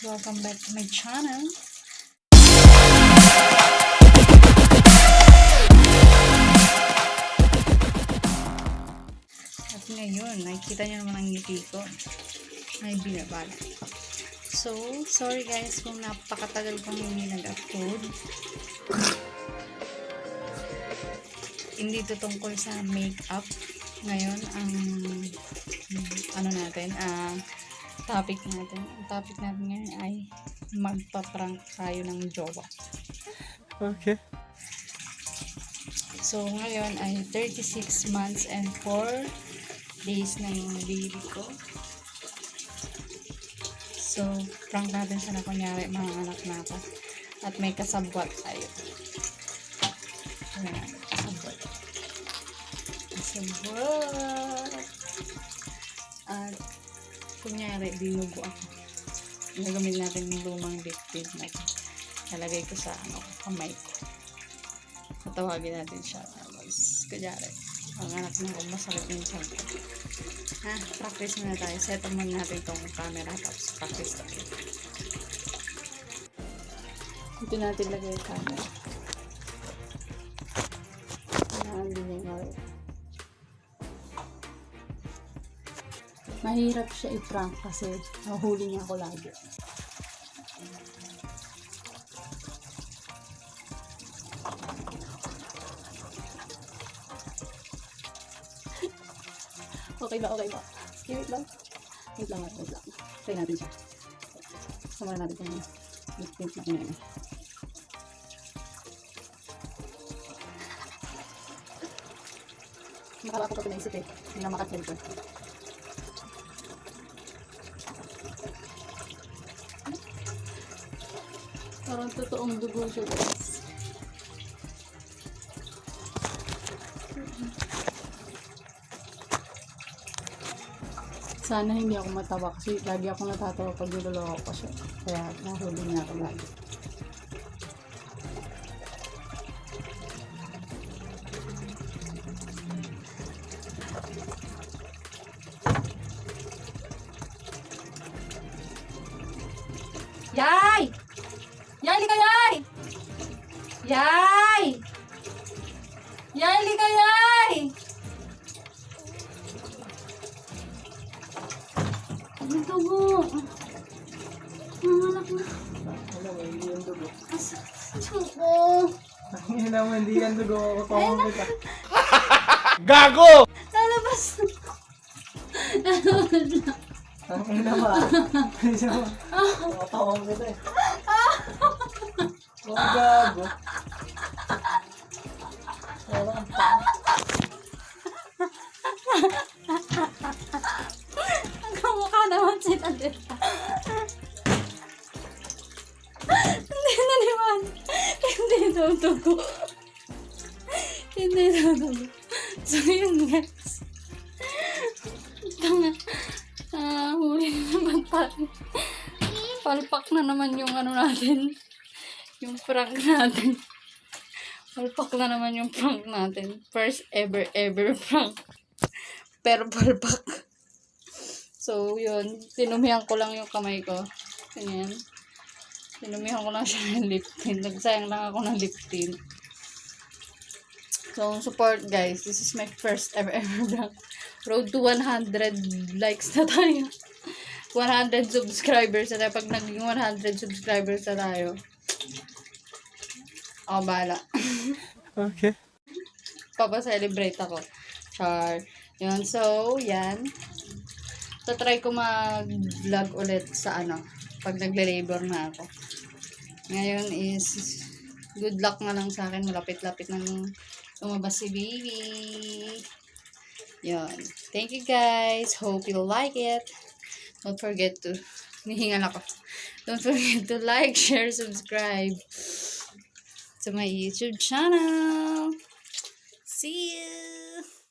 welcome back to my channel. At ngayon, nakikita nyo naman ang ngiti ko. May binabala. So, sorry guys kung napakatagal kong hindi nag-upload. Hindi to tungkol sa makeup. Ngayon, ang topic natin. Ang topic natin ngayon ay magpa-prank tayo ng jowa. Okay. So, ngayon ay 36 months and 4 days na yung baby ko. So, prank natin siya na kunyari mga anak na ako. At may kasabwat tayo. Ayan, kasabwat. Kasabwat. At, kunyari, binugo ako. Nagamit natin yung lumang lipstick na nalagay ko sa kamay ko. Tatawagin natin siya. Tapos, kunyari, ang anak na ako, masakit yung tiyan ko. Practice muna tayo. Set up muna natin itong camera. Tapos, practice tayo. Ito natin lagay yung camera. Mahirap siya i-prank kasi nahuli niya ako lagi. Okay ba? Wait lang. Try natin siya. Samahan natin itong lip-tint na inayin. Nakala ko pa pinaisip eh. Hindi na makatrend ko. Parang totoong dugo siya guys. Sana hindi ako matawa kasi lagi ako natatawa pag niloloko ko siya. Kaya nahuli niya ako lagi. Yay! Yay, lika yay! Yay! Yay, lika yay! Dito mo. Nangalak na. Ano, hindi yung dugo. Asok ko. Hindi naman, hindi yung dugo. Kapawang kita. Gago! Lalabas na. Lalabas na. Ang ina ba? Isa mo. Kapawang kita eh. Huwag gago. Walang pa. Ang kamukha naman si Tadeta. Hindi naniwan. Hindi tutugo. Hindi tutugo. So yun guys. Tanga. Huli na naman tayo. Palpak na naman yung natin. Yung prank natin. Palpak na naman yung prank natin. First ever prank. Pero palpak. So, yun. Tinumihan ko lang yung kamay ko. Ganyan. Tinumihan ko lang siya ng lip tint. Nagsayang lang ako ng lip tint. So, support guys. This is my first ever prank. Road to 100 likes na tayo. 100 subscribers na tayo. Pag naging 100 subscribers na tayo, ako bahala. Okay. Papaselebrate ako. Char. Yun. So, yan. So, try ko mag-vlog ulit sa pag nagle-labor na ako. Ngayon is, good luck na lang sa akin. Malapit-lapit na lumabas si baby. Yun. Thank you guys. Hope you like it. Don't forget to, nihingal ako. Don't forget to like, share, subscribe to my YouTube channel. See you!